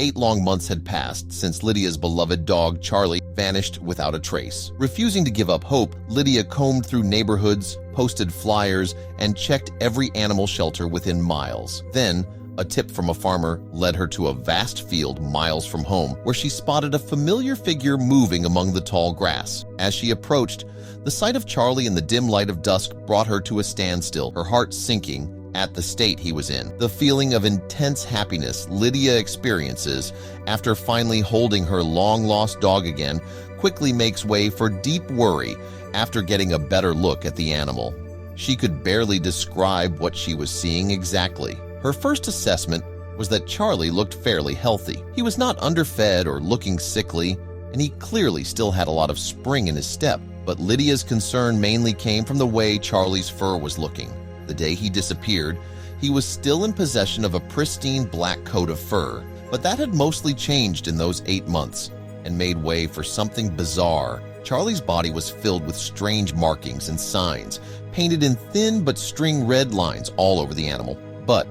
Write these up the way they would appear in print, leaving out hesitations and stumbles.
8 long months had passed since Lydia's beloved dog, Charlie, vanished without a trace. Refusing to give up hope, Lydia combed through neighborhoods, posted flyers, and checked every animal shelter within miles. Then, a tip from a farmer led her to a vast field miles from home, where she spotted a familiar figure moving among the tall grass. As she approached, the sight of Charlie in the dim light of dusk brought her to a standstill, her heart sinking at the state he was in. The feeling of intense happiness Lydia experiences after finally holding her long-lost dog again quickly makes way for deep worry after getting a better look at the animal. She could barely describe what she was seeing exactly. Her first assessment was that Charlie looked fairly healthy. He was not underfed or looking sickly, and he clearly still had a lot of spring in his step. But Lydia's concern mainly came from the way Charlie's fur was looking. The day he disappeared, he was still in possession of a pristine black coat of fur, but that had mostly changed in those 8 months and made way for something bizarre. Charlie's body was filled with strange markings and signs, painted in thin but string red lines all over the animal. But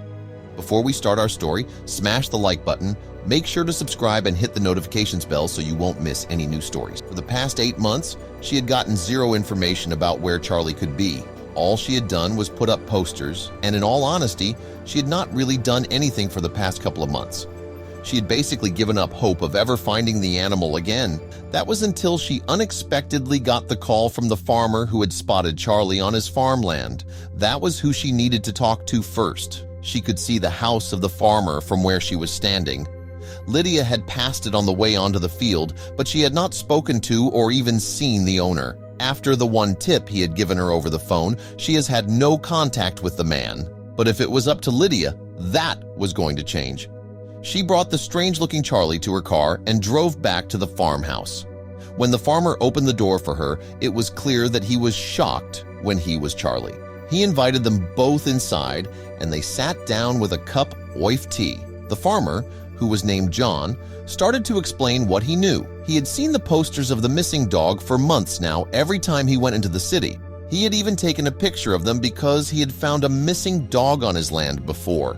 before we start our story, smash the like button, make sure to subscribe and hit the notifications bell so you won't miss any new stories. For the past 8 months, she had gotten zero information about where Charlie could be. All she had done was put up posters, and in all honesty, she had not really done anything for the past couple of months. She had basically given up hope of ever finding the animal again. That was until she unexpectedly got the call from the farmer who had spotted Charlie on his farmland. That was who she needed to talk to first. She could see the house of the farmer from where she was standing. Lydia had passed it on the way onto the field, but she had not spoken to or even seen the owner. After the one tip he had given her over the phone, she has had no contact with the man. But if it was up to Lydia, that was going to change. She brought the strange-looking Charlie to her car and drove back to the farmhouse. When the farmer opened the door for her, it was clear that he was shocked when he was Charlie. He invited them both inside, and they sat down with a cup of tea. The farmer, who was named John, started to explain what he knew. He had seen the posters of the missing dog for months now every time he went into the city. He had even taken a picture of them because he had found a missing dog on his land before.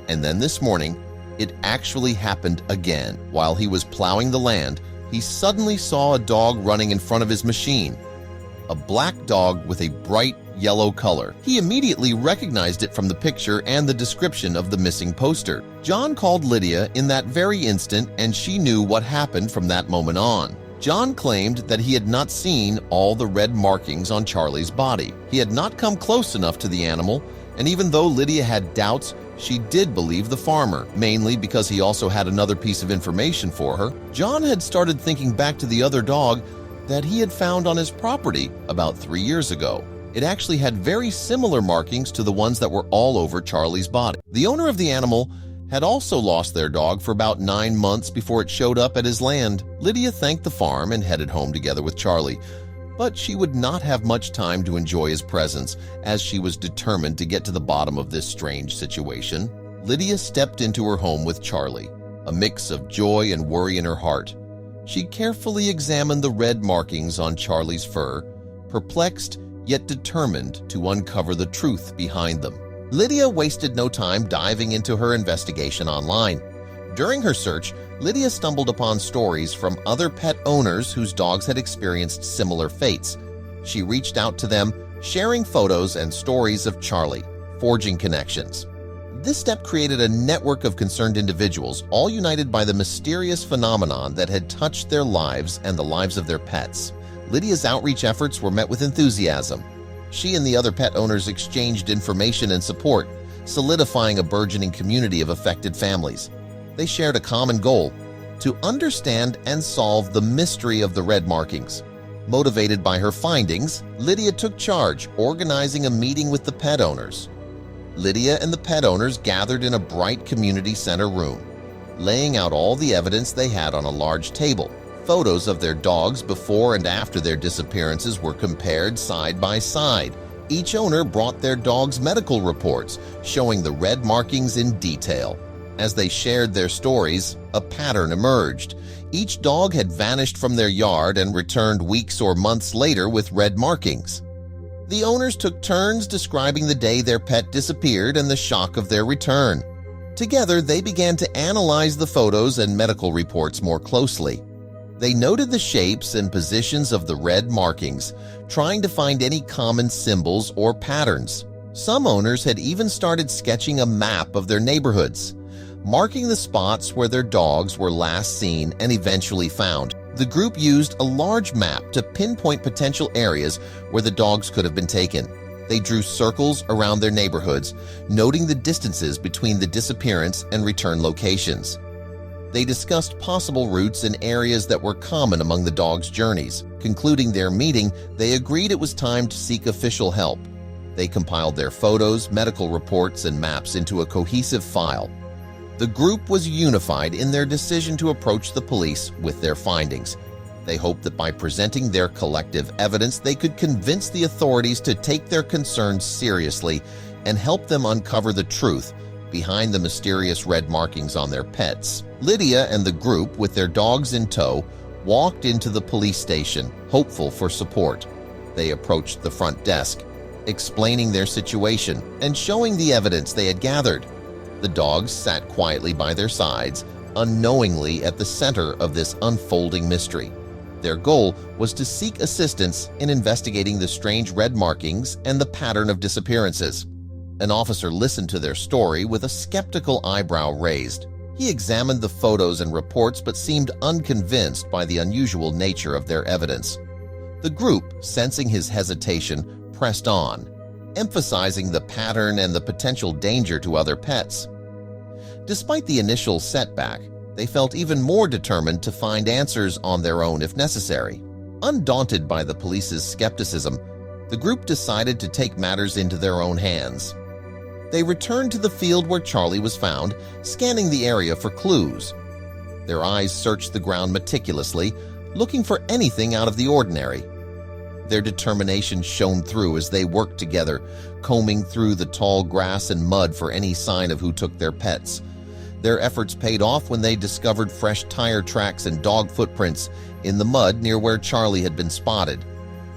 And then this morning, it actually happened again. While he was plowing the land, he suddenly saw a dog running in front of his machine. A black dog with a bright yellow color. He immediately recognized it from the picture and the description of the missing poster. John called Lydia in that very instant, and she knew what happened from that moment on. John claimed that he had not seen all the red markings on Charlie's body. He had not come close enough to the animal, and even though Lydia had doubts, she did believe the farmer, mainly because he also had another piece of information for her. John had started thinking back to the other dog that he had found on his property about 3 years ago. It actually had very similar markings to the ones that were all over Charlie's body. The owner of the animal had also lost their dog for about 9 months before it showed up at his land. Lydia thanked the farm and headed home together with Charlie. But she would not have much time to enjoy his presence, as she was determined to get to the bottom of this strange situation. Lydia stepped into her home with Charlie, a mix of joy and worry in her heart. She carefully examined the red markings on Charlie's fur, perplexed yet determined to uncover the truth behind them. Lydia wasted no time diving into her investigation online. During her search, Lydia stumbled upon stories from other pet owners whose dogs had experienced similar fates. She reached out to them, sharing photos and stories of Charlie, forging connections. This step created a network of concerned individuals, all united by the mysterious phenomenon that had touched their lives and the lives of their pets. Lydia's outreach efforts were met with enthusiasm. She and the other pet owners exchanged information and support, solidifying a burgeoning community of affected families. They shared a common goal: to understand and solve the mystery of the red markings. Motivated by her findings, Lydia took charge, organizing a meeting with the pet owners. Lydia and the pet owners gathered in a bright community center room, laying out all the evidence they had on a large table. Photos of their dogs before and after their disappearances were compared side by side. Each owner brought their dog's medical reports, showing the red markings in detail. As they shared their stories, a pattern emerged. Each dog had vanished from their yard and returned weeks or months later with red markings. The owners took turns describing the day their pet disappeared and the shock of their return. Together, they began to analyze the photos and medical reports more closely. They noted the shapes and positions of the red markings, trying to find any common symbols or patterns. Some owners had even started sketching a map of their neighborhoods, marking the spots where their dogs were last seen and eventually found. The group used a large map to pinpoint potential areas where the dogs could have been taken. They drew circles around their neighborhoods, noting the distances between the disappearance and return locations. They discussed possible routes and areas that were common among the dogs' journeys. Concluding their meeting, they agreed it was time to seek official help. They compiled their photos, medical reports, and maps into a cohesive file. The group was unified in their decision to approach the police with their findings. They hoped that by presenting their collective evidence, they could convince the authorities to take their concerns seriously and help them uncover the truth behind the mysterious red markings on their pets. Lydia and the group, with their dogs in tow, walked into the police station, hopeful for support. They approached the front desk, explaining their situation and showing the evidence they had gathered. The dogs sat quietly by their sides, unknowingly at the center of this unfolding mystery. Their goal was to seek assistance in investigating the strange red markings and the pattern of disappearances. An officer listened to their story with a skeptical eyebrow raised. He examined the photos and reports but seemed unconvinced by the unusual nature of their evidence. The group, sensing his hesitation, pressed on, emphasizing the pattern and the potential danger to other pets. Despite the initial setback, they felt even more determined to find answers on their own if necessary. Undaunted by the police's skepticism, the group decided to take matters into their own hands. They returned to the field where Charlie was found, scanning the area for clues. Their eyes searched the ground meticulously, looking for anything out of the ordinary. Their determination shone through as they worked together, combing through the tall grass and mud for any sign of who took their pets. Their efforts paid off when they discovered fresh tire tracks and dog footprints in the mud near where Charlie had been spotted.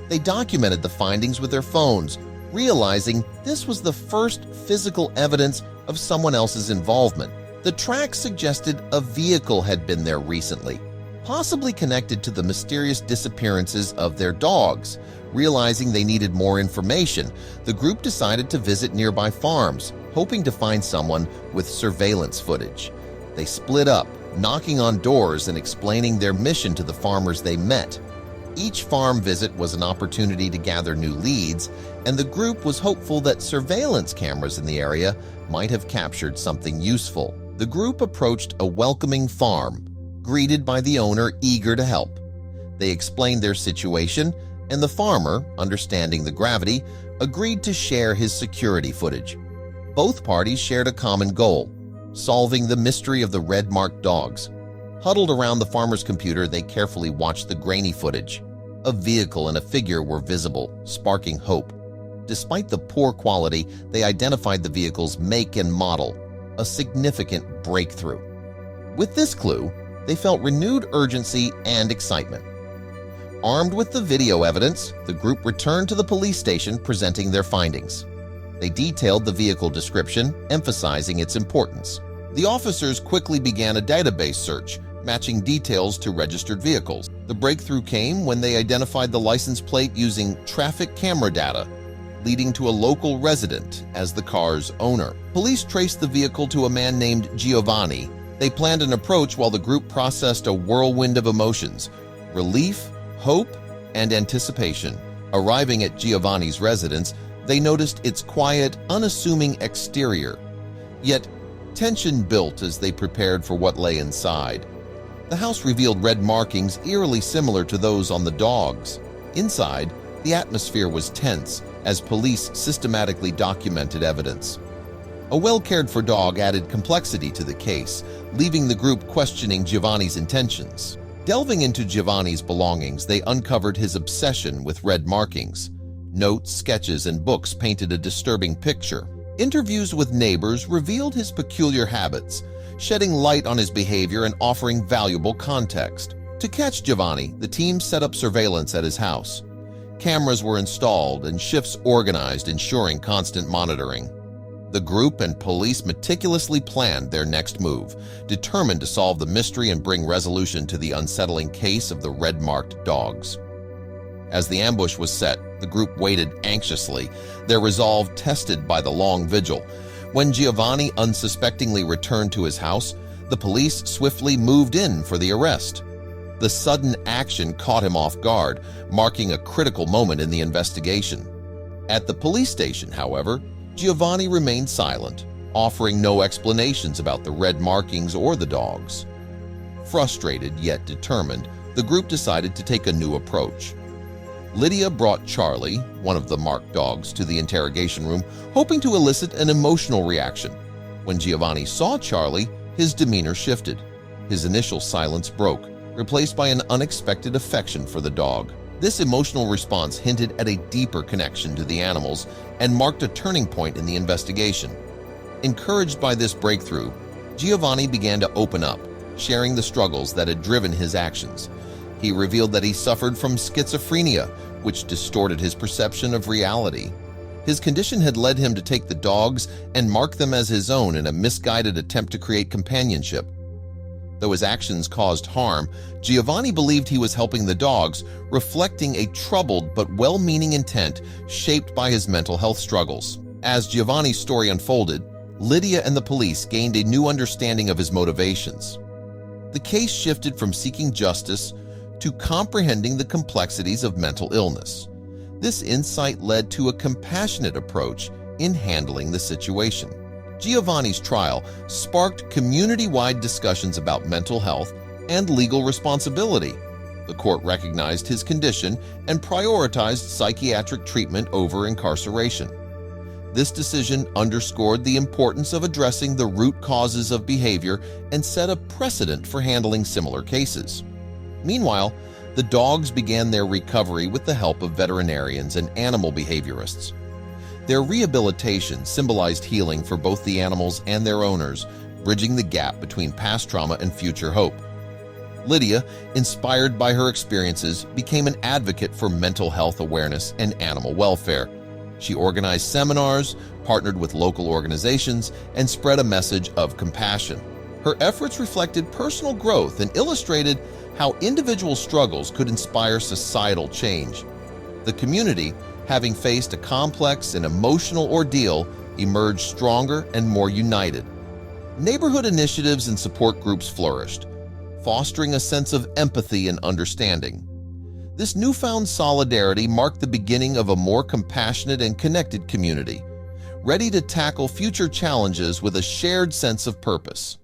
They documented the findings with their phones, realizing this was the first physical evidence of someone else's involvement. The tracks suggested a vehicle had been there recently, possibly connected to the mysterious disappearances of their dogs. Realizing they needed more information, the group decided to visit nearby farms, hoping to find someone with surveillance footage. They split up, knocking on doors and explaining their mission to the farmers they met. Each farm visit was an opportunity to gather new leads, and the group was hopeful that surveillance cameras in the area might have captured something useful. The group approached a welcoming farm, greeted by the owner eager to help. They explained their situation, and the farmer, understanding the gravity, agreed to share his security footage. Both parties shared a common goal: solving the mystery of the red-marked dogs. Huddled around the farmer's computer, they carefully watched the grainy footage. A vehicle and a figure were visible, sparking hope. Despite the poor quality, they identified the vehicle's make and model, a significant breakthrough. With this clue, they felt renewed urgency and excitement. Armed with the video evidence, the group returned to the police station presenting their findings. They detailed the vehicle description, emphasizing its importance. The officers quickly began a database search, matching details to registered vehicles. The breakthrough came when they identified the license plate using traffic camera data, leading to a local resident as the car's owner. Police traced the vehicle to a man named Giovanni. They planned an approach while the group processed a whirlwind of emotions: relief, hope, and anticipation. Arriving at Giovanni's residence, they noticed its quiet, unassuming exterior. Yet, tension built as they prepared for what lay inside. The house revealed red markings eerily similar to those on the dogs. Inside, the atmosphere was tense as police systematically documented evidence. A well-cared-for dog added complexity to the case, leaving the group questioning Giovanni's intentions. Delving into Giovanni's belongings, they uncovered his obsession with red markings. Notes, sketches, and books painted a disturbing picture. Interviews with neighbors revealed his peculiar habits, shedding light on his behavior and offering valuable context. To catch Giovanni, the team set up surveillance at his house. Cameras were installed and shifts organized, ensuring constant monitoring. The group and police meticulously planned their next move, determined to solve the mystery and bring resolution to the unsettling case of the red-marked dogs. As the ambush was set, the group waited anxiously, their resolve tested by the long vigil. When Giovanni unsuspectingly returned to his house, the police swiftly moved in for the arrest. The sudden action caught him off guard, marking a critical moment in the investigation. At the police station, however, Giovanni remained silent, offering no explanations about the red markings or the dogs. Frustrated yet determined, the group decided to take a new approach. Lydia brought Charlie, one of the marked dogs, to the interrogation room, hoping to elicit an emotional reaction. When Giovanni saw Charlie, his demeanor shifted. His initial silence broke, replaced by an unexpected affection for the dog. This emotional response hinted at a deeper connection to the animals and marked a turning point in the investigation. Encouraged by this breakthrough, Giovanni began to open up, sharing the struggles that had driven his actions. He revealed that he suffered from schizophrenia, which distorted his perception of reality. His condition had led him to take the dogs and mark them as his own in a misguided attempt to create companionship. Though his actions caused harm, Giovanni believed he was helping the dogs, reflecting a troubled but well-meaning intent shaped by his mental health struggles. As Giovanni's story unfolded, Lydia and the police gained a new understanding of his motivations. The case shifted from seeking justice to comprehending the complexities of mental illness. This insight led to a compassionate approach in handling the situation. Giovanni's trial sparked community-wide discussions about mental health and legal responsibility. The court recognized his condition and prioritized psychiatric treatment over incarceration. This decision underscored the importance of addressing the root causes of behavior and set a precedent for handling similar cases. Meanwhile, the dogs began their recovery with the help of veterinarians and animal behaviorists. Their rehabilitation symbolized healing for both the animals and their owners, bridging the gap between past trauma and future hope. Lydia, inspired by her experiences, became an advocate for mental health awareness and animal welfare. She organized seminars, partnered with local organizations, and spread a message of compassion. Her efforts reflected personal growth and illustrated how individual struggles could inspire societal change. The community, having faced a complex and emotional ordeal, emerged stronger and more united. Neighborhood initiatives and support groups flourished, fostering a sense of empathy and understanding. This newfound solidarity marked the beginning of a more compassionate and connected community, ready to tackle future challenges with a shared sense of purpose.